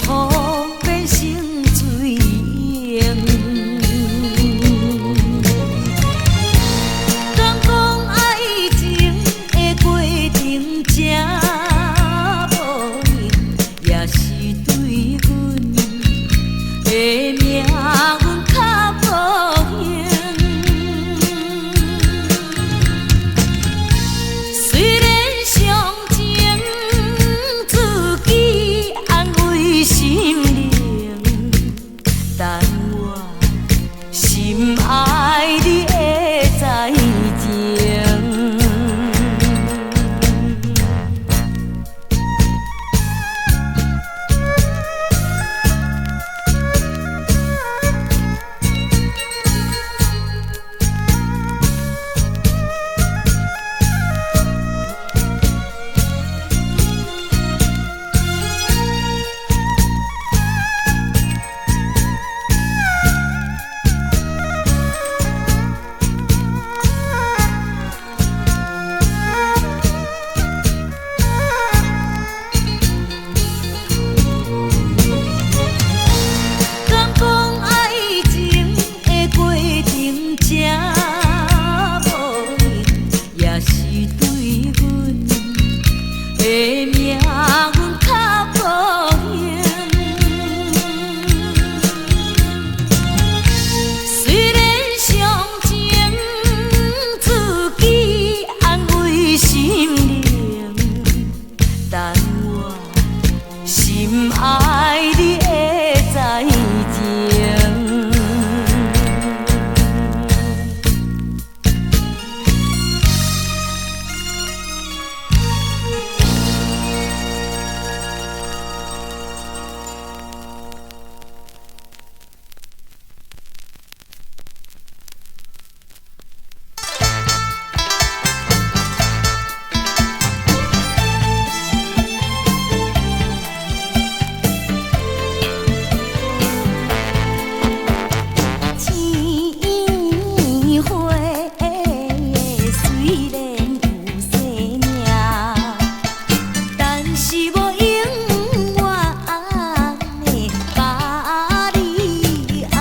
雨变成水涌。敢讲爱情的过程真无用，也是对阮的命运较无幸。虽然伤情自己安慰心灵，但我心爱你会知情。敢讲爱情的过程真无用，也是对阮的命运较无幸。虽然伤情自己安慰心灵，但我心爱你会知情。天花虽然有生命，但是无永远的把你红。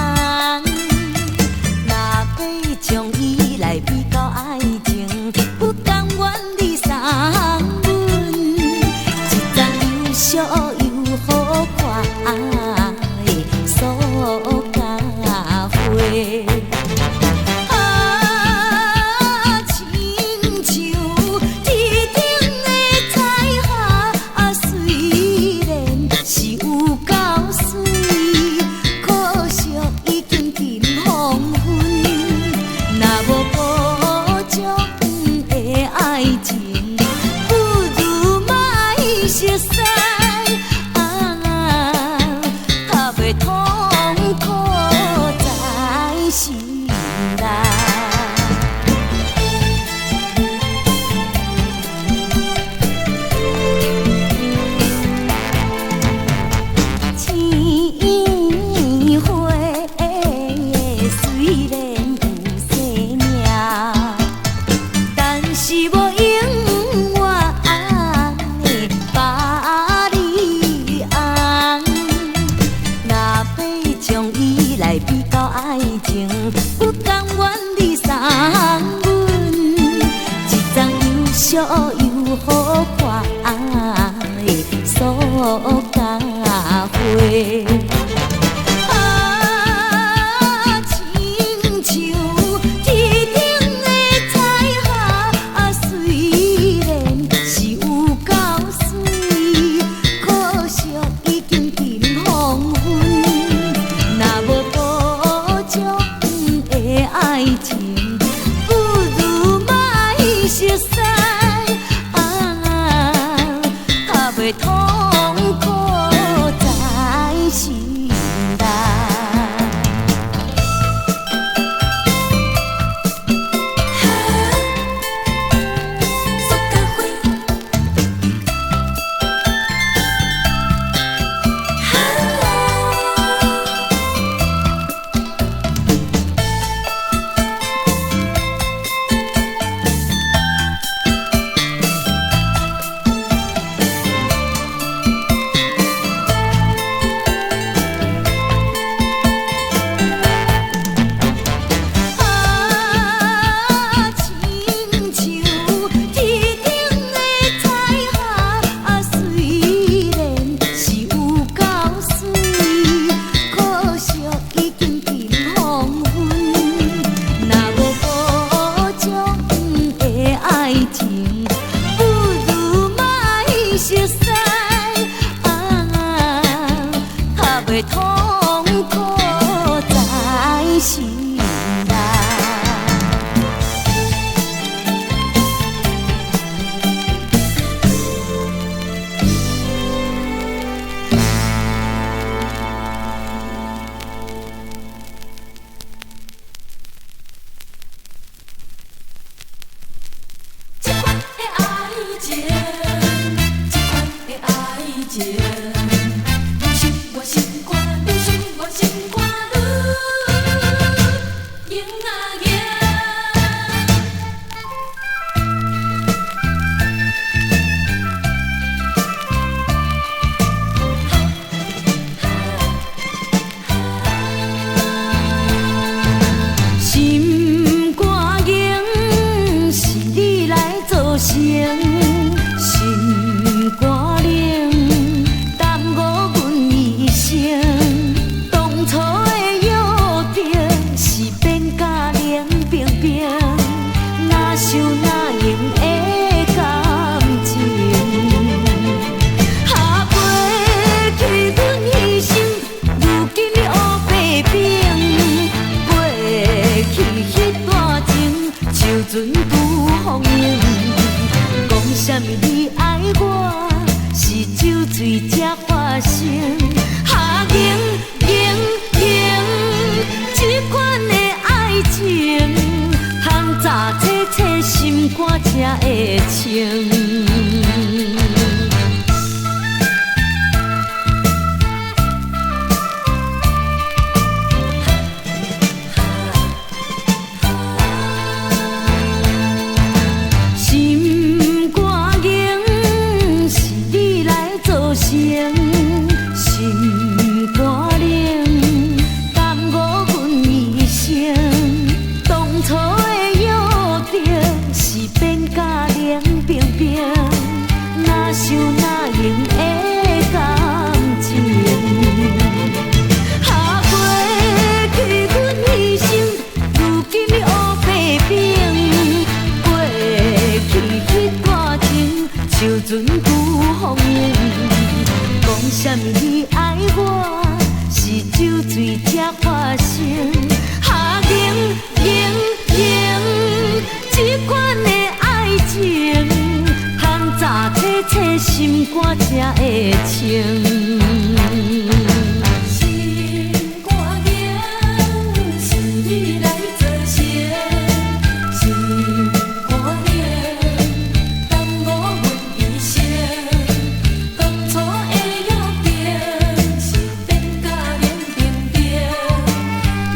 若要将伊来比较爱情，不甘愿你送阮一丛又俗又好看的塑胶花。亲像天顶的彩霞，虽然是有够水，可惜已经近黄昏。若无保障的爱情，不如莫熟悉，较袂痛苦在心内。天花虽然有生命，但是无永远的把你红。若要将伊来比较爱情，不甘愿你送阮一丛又俗又好看的塑胶花。亲像天顶的彩霞，虽然是有够水，可惜已经近黄昏。若无保障的爱情，不如莫熟悉，较袂痛苦在心的痛苦在心内。这款的爱情，这款的爱情，你心我心肝，你心我心肝，赢啊赢！心肝硬，是你来造成。心肝冷，耽误阮一生。当初的约定是变甲冷冰冰，哪想哪用的感情。下过去阮牺牲，如今你黑白冰。背起迄段情，像船拄风涌。讲啥物你爱我，是酒醉才发生。下赢赢赢，这款的爱情，通早切切心肝才会清。心肝硬，是你来造成。心肝冷，耽误阮一生。当初的约定是变甲冷冰冰，哪想哪用的感情。下过去阮牺牲，如今你黑白冰。背起迄段情，像船拄风涌。讲啥物你爱我，是酒醉才发生。下赢赢赢，这款的爱情，通早切切心肝才会清。心肝硬，是你来造成。心肝冷，耽误阮一生。当初的约定是变甲冷冰冰，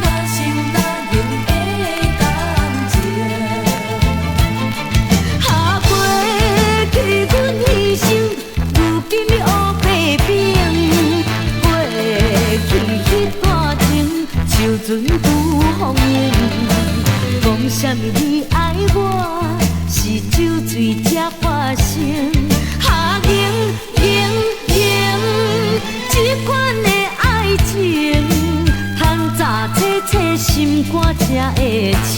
哪想哪用的感情。下过去阮牺牲，如今你黑白冰。背起迄段情，像船拄风涌。讲啥物你爱我，是酒醉才发生。下赢赢赢，这款的爱情，通早切切心肝才会清。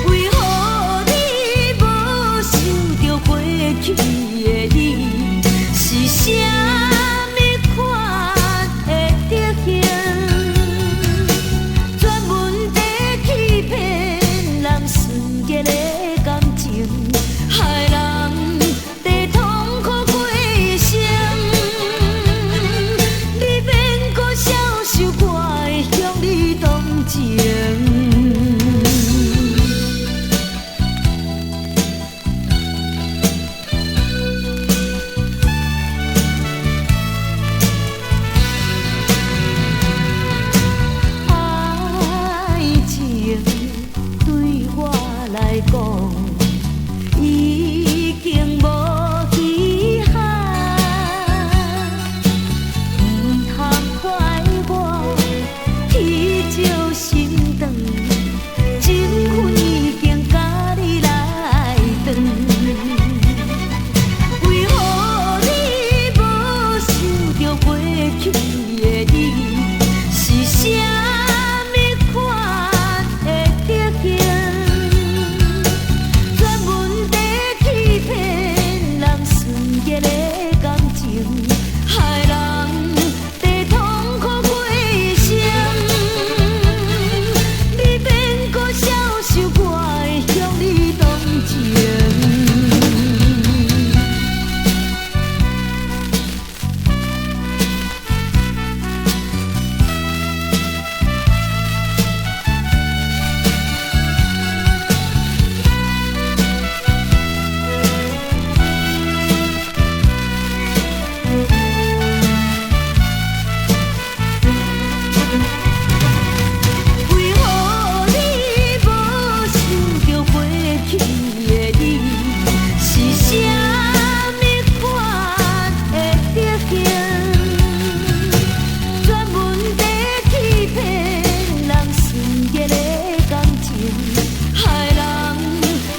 为何你无想着过去的你是啥物款的德行？专门在欺骗人纯洁的感情，害人在痛苦过一生。你免搁消受，我会向你同情。爱情对我来讲，已经无遗憾，唔通怪我天照心肠，情分已经甲你来断。为何你无想着过去的你是啥物款的德行？专门在欺骗人纯洁的感情，害人在痛苦过一生。你免搁消受，我会向你同情。为何你无想着过去的你是啥物款的德行？专门在欺骗人纯洁的感情，害人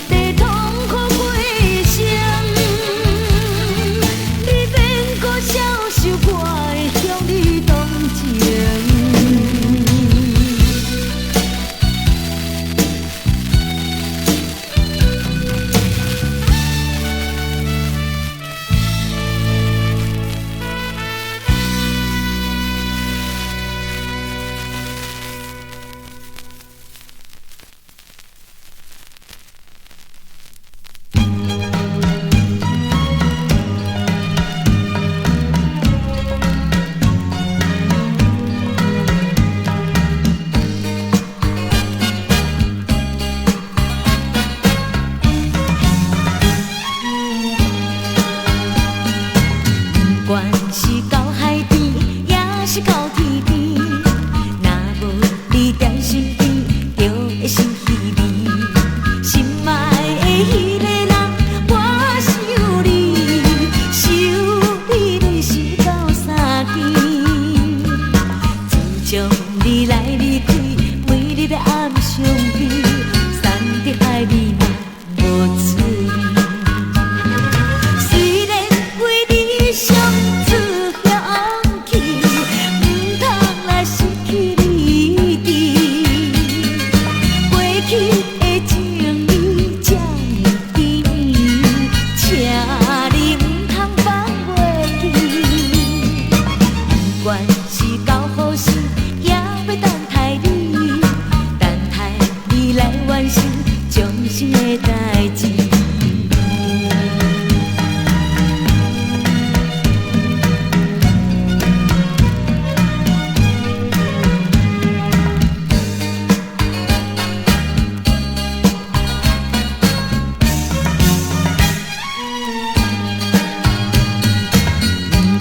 在痛苦过一生。你免搁消受，我会向你同情。不管是到海边，也是到天边，若无你在身边，就会生气味。心爱的迄个人，我想你，想你你是到三更。自从你来离开，每日在暗想你，散得爱你嘛无滋味。虽然为你伤自向去，唔通来失去你滴。过去的情义这么甜蜜，请你唔通放袂记。不管是到何时，也要等待你，等待你来完成终身的代志。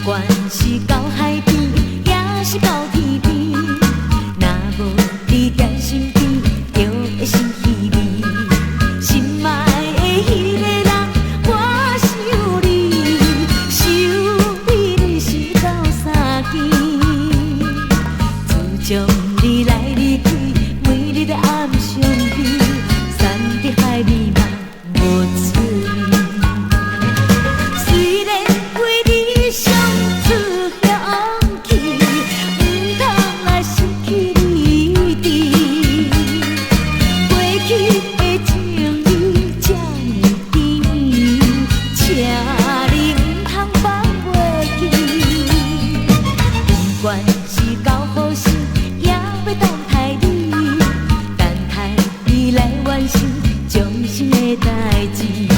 不管是到海边，也是到天边，若无你在身边，就会生气味。心爱的迄个人，我想你，想你你是到三更。自从你来离开，每日在暗想你，散在海里嘛无滋味。虽然为你伤自向去，唔通来失去你滴。伤心的代志。